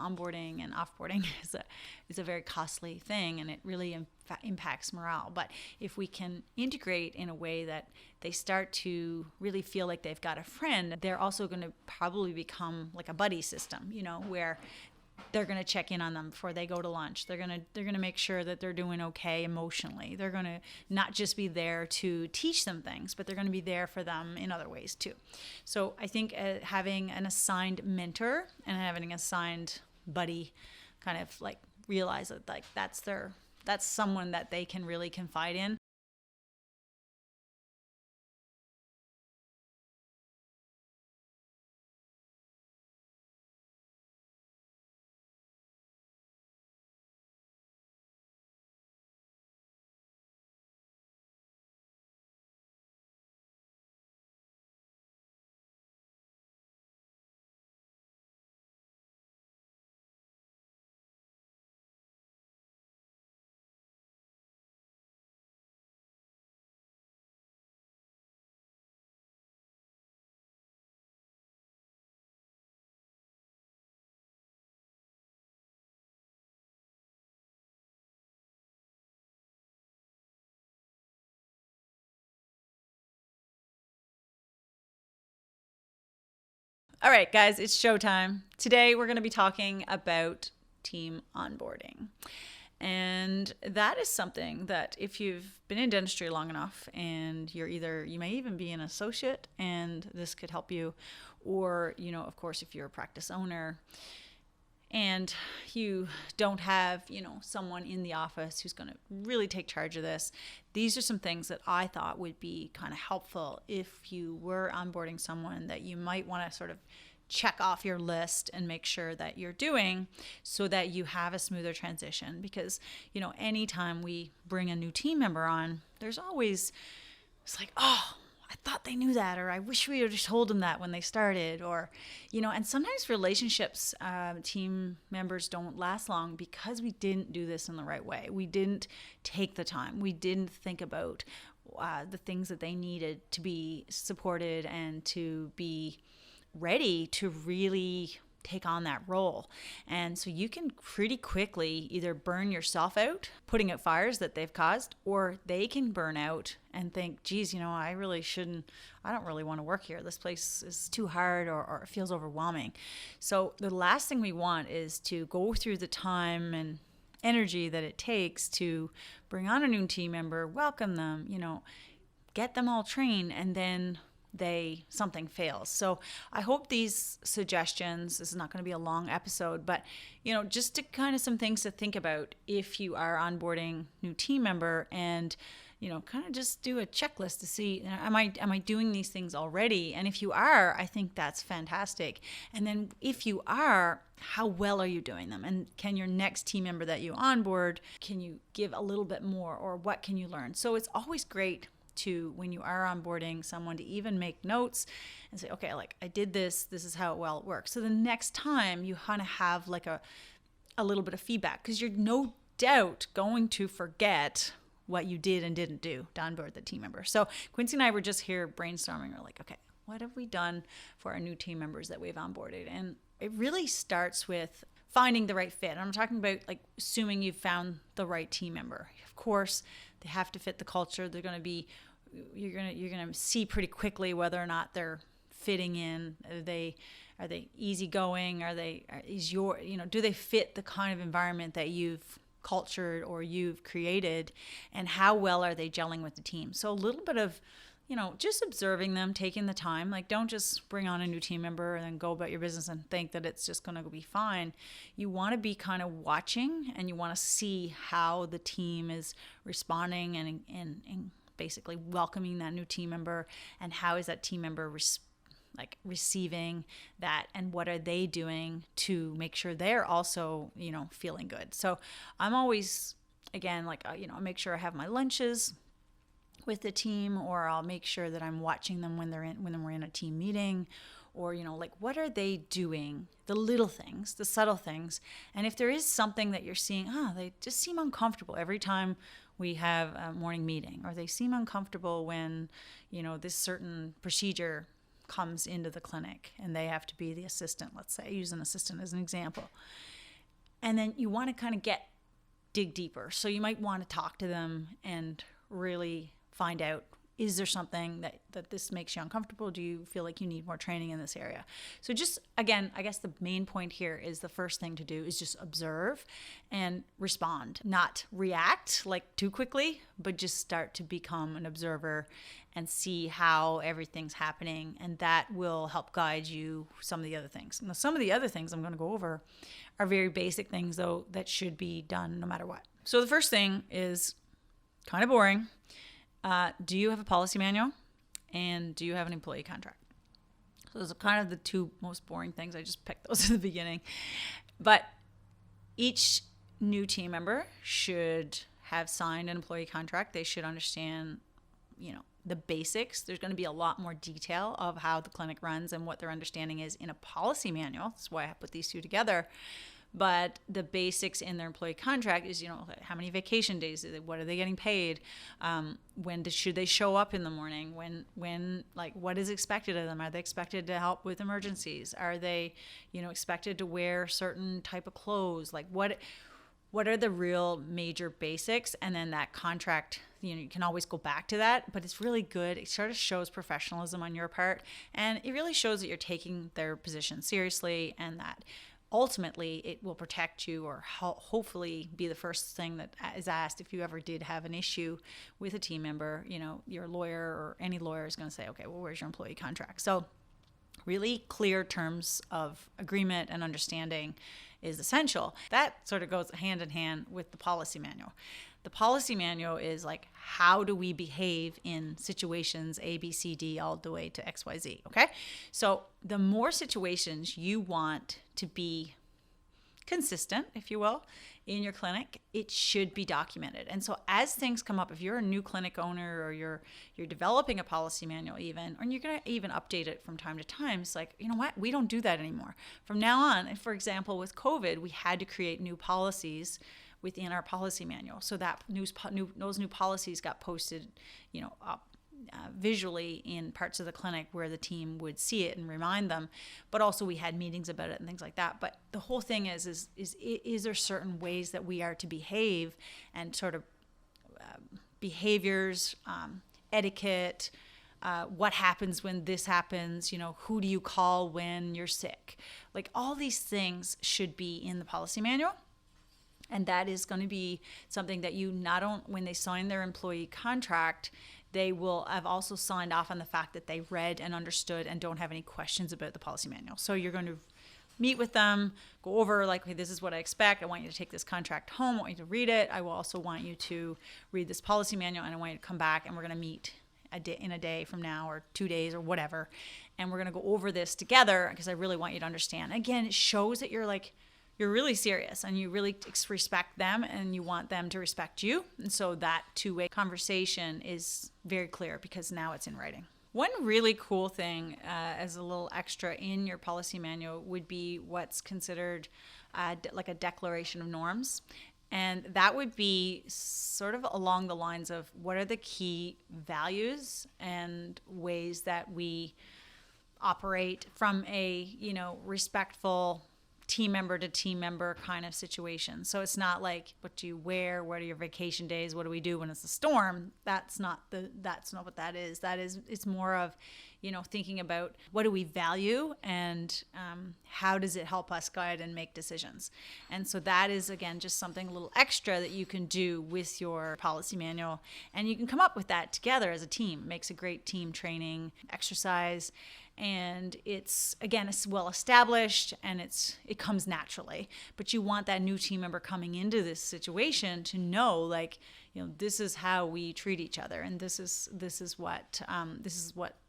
onboarding and offboarding is a very costly thing, and it really impacts morale. But if we can integrate in a way that they start to really feel like they've got a friend, they're also going to probably become like a buddy system, where they're going to check in on them before they go to lunch. They're going to make sure that they're doing okay emotionally. They're going to not just be there to teach them things, but they're going to be there for them in other ways too. So I think having an assigned mentor and having an assigned buddy, kind of like realize that like that's someone that they can really confide in. All right, guys, it's showtime. Today we're going to be talking about team onboarding. And that is something that if you've been in dentistry long enough and you may even be an associate and this could help you, or, of course, if you're a practice owner and you don't have, someone in the office who's going to really take charge of this, these are some things that I thought would be kind of helpful if you were onboarding someone that you might want to sort of check off your list and make sure that you're doing so that you have a smoother transition. Because, anytime we bring a new team member on, there's always, it's like, oh, I thought they knew that, or I wish we had just told them that when they started, or, and sometimes relationships, team members don't last long because we didn't do this in the right way. We didn't take the time. We didn't think about the things that they needed to be supported and to be ready to really take on that role. And so you can pretty quickly either burn yourself out, putting out fires that they've caused, or they can burn out and think, geez, I don't really want to work here. This place is too hard or it feels overwhelming. So the last thing we want is to go through the time and energy that it takes to bring on a new team member, welcome them, get them all trained, and then something fails. So I hope these suggestions, this is not going to be a long episode, but just to kind of some things to think about if you are onboarding new team member, and kind of just do a checklist to see, am I doing these things already? And if you are, I think that's fantastic. And then if you are, how well are you doing them? And can your next team member that you onboard, can you give a little bit more, or what can you learn? So it's always great to, when you are onboarding someone, to even make notes and say, okay, like I did this is how well it works. So the next time you kind of have like a little bit of feedback, because you're no doubt going to forget what you did and didn't do to onboard the team member. So Quincy and I were just here brainstorming. We're like, okay, what have we done for our new team members that we've onboarded? And it really starts with finding the right fit. I'm talking about like assuming you've found the right team member. Of course, they have to fit the culture. They're going to be, you're going to see pretty quickly whether or not they're fitting in. Are they easygoing? Do they fit the kind of environment that you've cultured or you've created, and how well are they gelling with the team? So a little bit of, just observing them, taking the time. Like, don't just bring on a new team member and then go about your business and think that it's just going to be fine. You want to be kind of watching, and you want to see how the team is responding and basically welcoming that new team member, and how is that team member receiving that, and what are they doing to make sure they're also, feeling good. So I'm always, again, I make sure I have my lunches with the team, or I'll make sure that I'm watching them when we're in a team meeting, or, what are they doing? The little things, the subtle things. And if there is something that you're seeing, they just seem uncomfortable every time we have a morning meeting, or they seem uncomfortable when, this certain procedure comes into the clinic and they have to be the assistant. Let's say, use an assistant as an example. And then you want to dig deeper. So you might want to talk to them and really find out, is there something that this makes you uncomfortable? Do you feel like you need more training in this area? So just, again, I guess the main point here is the first thing to do is just observe and respond, not react like too quickly, but just start to become an observer and see how everything's happening. And that will help guide you some of the other things. Now, some of the other things I'm going to go over are very basic things, though, that should be done no matter what. So the first thing is kind of boring. Do you have a policy manual, and do you have an employee contract? So those are kind of the two most boring things. I just picked those at the beginning. But each new team member should have signed an employee contract. They should understand, the basics. There's going to be a lot more detail of how the clinic runs and what their understanding is in a policy manual. That's why I put these two together. But the basics in their employee contract is, how many vacation days is it? What are they getting paid? Should they show up in the morning? What is expected of them? Are they expected to help with emergencies? Are they, expected to wear certain type of clothes? What are the real major basics? And then that contract, you can always go back to that, but it's really good. It sort of shows professionalism on your part, and it really shows that you're taking their position seriously, and that ultimately it will protect you, or hopefully be the first thing that is asked if you ever did have an issue with a team member. Your lawyer or any lawyer is going to say, okay, well, where's your employee contract? So really clear terms of agreement and understanding is essential. That sort of goes hand in hand with the policy manual. The policy manual is like, how do we behave in situations A, B, C, D, all the way to X, Y, Z, okay? So the more situations you want to be consistent, if you will, in your clinic, it should be documented. And so as things come up, if you're a new clinic owner, or you're developing a policy manual even, or you're going to even update it from time to time, it's like, you know what? We don't do that anymore. From now on, for example, with COVID, we had to create new policies within our policy manual. So that those new policies got posted, up visually in parts of the clinic where the team would see it and remind them. But also we had meetings about it and things like that. But the whole thing is there certain ways that we are to behave, and sort of behaviors, etiquette, what happens when this happens, who do you call when you're sick? Like, all these things should be in the policy manual. And that is going to be something that when they sign their employee contract, they will have also signed off on the fact that they read and understood and don't have any questions about the policy manual. So you're going to meet with them, go over okay, this is what I expect. I want you to take this contract home. I want you to read it. I will also want you to read this policy manual, and I want you to come back, and we're going to meet in a day from now, or 2 days, or whatever. And we're going to go over this together, because I really want you to understand. Again, it shows that you're really serious, and you really respect them, and you want them to respect you. And so that two-way conversation is very clear, because now it's in writing. One really cool thing as a little extra in your policy manual would be what's considered like a declaration of norms. And that would be sort of along the lines of, what are the key values and ways that we operate from a, respectful team member to team member kind of situation. So it's not like, what do you wear? What are your vacation days? What do we do when it's a storm? That's not what that is. It's more of, thinking about, what do we value, and how does it help us guide and make decisions? And so that is, again, just something a little extra that you can do with your policy manual, and you can come up with that together as a team. It makes a great team training exercise. And it's well established, and it comes naturally. But you want that new team member coming into this situation to know, this is how we treat each other, and this is what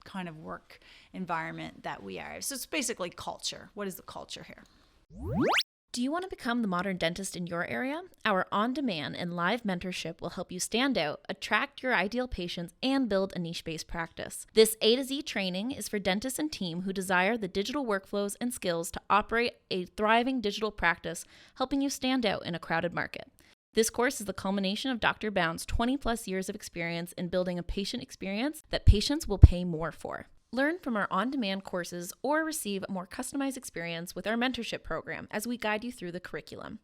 kind of work environment that we are. So it's basically culture. What is the culture here? Do you want to become the modern dentist in your area? Our on-demand and live mentorship will help you stand out, attract your ideal patients, and build a niche-based practice. This A to Z training is for dentists and team who desire the digital workflows and skills to operate a thriving digital practice, helping you stand out in a crowded market. This course is the culmination of Dr. Bound's 20-plus years of experience in building a patient experience that patients will pay more for. Learn from our on-demand courses or receive a more customized experience with our mentorship program as we guide you through the curriculum.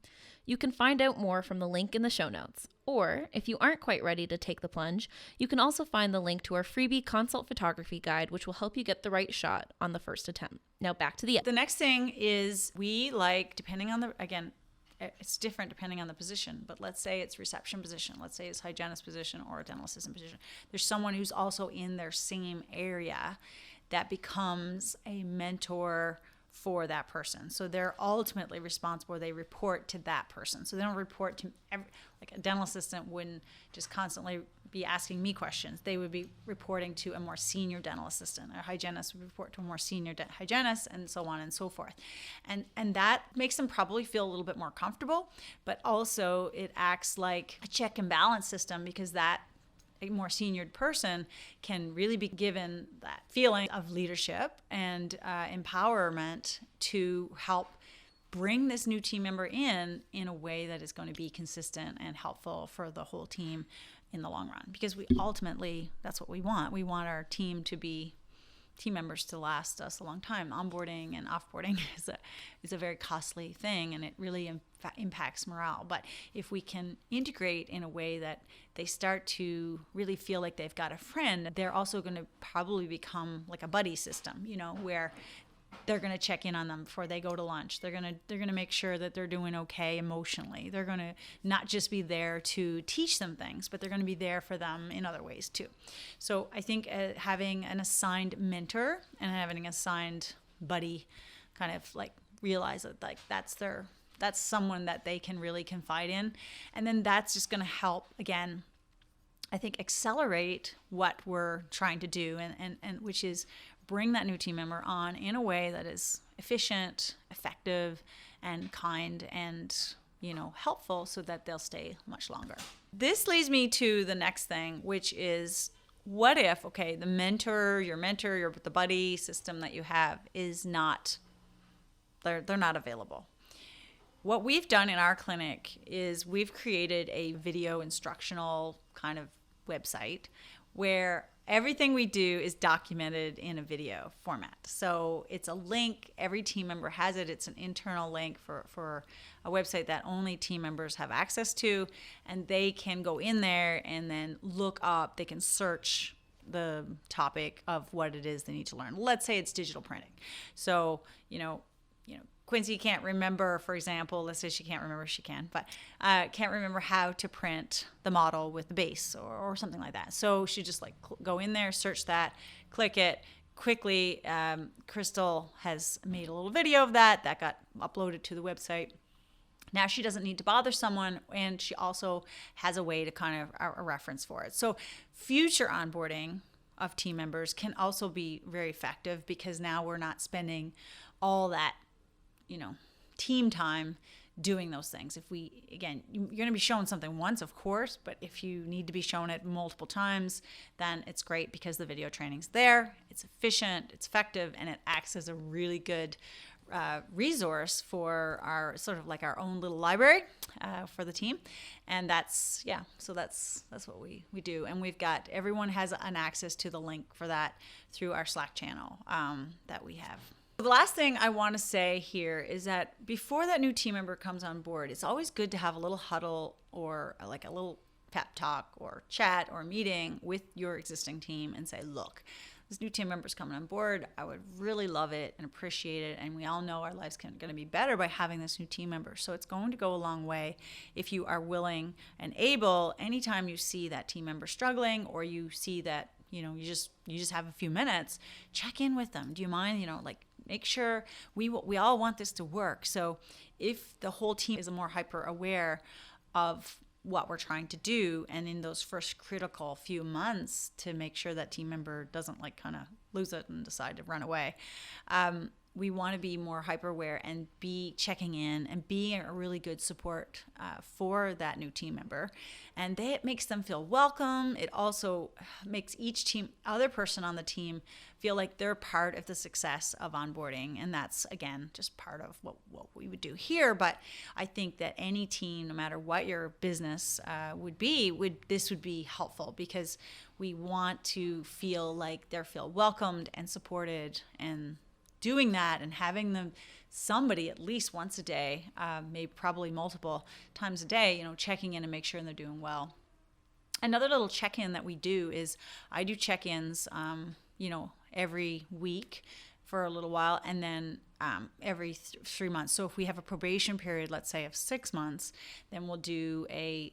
You can find out more from the link in the show notes. Or, if you aren't quite ready to take the plunge, you can also find the link to our freebie consult photography guide, which will help you get the right shot on the first attempt. Now back to the next thing is we like, depending on the, again, it's different depending on the position, but let's say it's reception position, let's say it's hygienist position or a dental assistant position. There's someone who's also in their same area that becomes a mentor for that person. So they're ultimately responsible. They report to that person. So they don't report to like a dental assistant wouldn't just constantly be asking me questions. They would be reporting to a more senior dental assistant. A hygienist would report to a more senior hygienist, and so on and so forth. And that makes them probably feel a little bit more comfortable, but also it acts like a check and balance system, because that a more senior person can really be given that feeling of leadership and empowerment to help bring this new team member in a way that is going to be consistent and helpful for the whole team in the long run. Because we ultimately, that's what we want. We want our team members to last us a long time. Onboarding and offboarding is a very costly thing, and it really impacts morale. But if we can integrate in a way that they start to really feel like they've got a friend, they're also going to probably become like a buddy system, where they're going to check in on them before they go to lunch. They're going to make sure that they're doing okay emotionally. They're going to not just be there to teach them things, but they're going to be there for them in other ways too. So I think having an assigned mentor and having an assigned buddy kind of like realize that like that's someone that they can really confide in. And then that's just going to help, again, I think, accelerate what we're trying to do, and which is bring that new team member on in a way that is efficient, effective, and kind, and helpful, so that they'll stay much longer. This leads me to the next thing, which is, what if, the mentor, the buddy system that you have is not, they're not available. What we've done in our clinic is we've created a video instructional kind of website where everything we do is documented in a video format. So it's a link. Every team member has it. It's an internal link for a website that only team members have access to. And they can go in there and then look up. They can search the topic of what it is they need to learn. Let's say it's digital printing. So, Quincy can't remember, for example, let's say she can't remember, but can't remember how to print the model with the base or something like that. So she just go in there, search that, click it quickly. Crystal has made a little video of that got uploaded to the website. Now she doesn't need to bother someone, and she also has a way to kind of a reference for it. So future onboarding of team members can also be very effective, because now we're not spending all that team time doing those things. If you're going to be shown something once, of course, but if you need to be shown it multiple times, then it's great, because the video training's there, it's efficient, it's effective, and it acts as a really good resource for our sort of like our own little library for the team. And that's what we do. And everyone has an access to the link for that through our Slack channel that we have. The last thing I want to say here is that before that new team member comes on board, it's always good to have a little huddle or like a little pep talk or chat or meeting with your existing team and say, look, this new team member's coming on board. I would really love it and appreciate it. And we all know our lives going to be better by having this new team member. So it's going to go a long way if you are willing and able, anytime you see that team member struggling, or you see that, you just have a few minutes, check in with them. Do you mind, make sure we all want this to work. So if the whole team is more hyper aware of what we're trying to do, and in those first critical few months to make sure that team member doesn't kind of lose it and decide to run away, we want to be more hyper aware and be checking in and being a really good support for that new team member. And it makes them feel welcome. It also makes each other person on the team feel like they're part of the success of onboarding. And that's, again, just part of what we would do here. But I think that any team, no matter what your business would be, this would be helpful, because we want to feel like they feel welcomed and supported, and doing that and having them, somebody at least once a day, maybe probably multiple times a day, checking in and make sure they're doing well. Another little check-in that we do is I do check-ins, every week for a little while, and then every 3 months. So if we have a probation period, let's say of 6 months, then we'll do a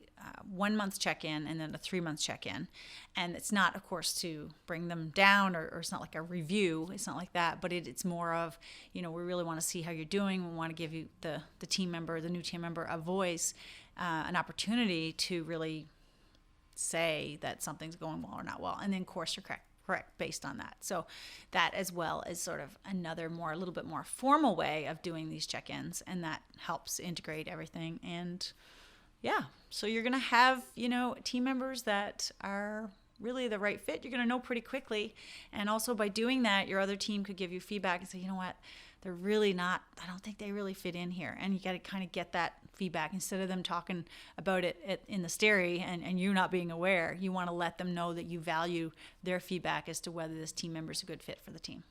1 month check-in and then a 3 month check-in. And it's not, of course, to bring them down, or it's not like a review. It's not like that, but it's more of, we really want to see how you're doing. We want to give you the team member, the new team member, a voice, an opportunity to really say that something's going well or not well, and then course correct based on that. So that, as well, is sort of another a little bit more formal way of doing these check-ins, and that helps integrate everything. And yeah, so you're going to have, team members that are really the right fit. You're going to know pretty quickly. And also by doing that, your other team could give you feedback and say, you know what, they're really not, I don't think they really fit in here. And you got to kind of get that feedback instead of them talking about it in the stary and you not being aware. You want to let them know that you value their feedback as to whether this team member is a good fit for the team.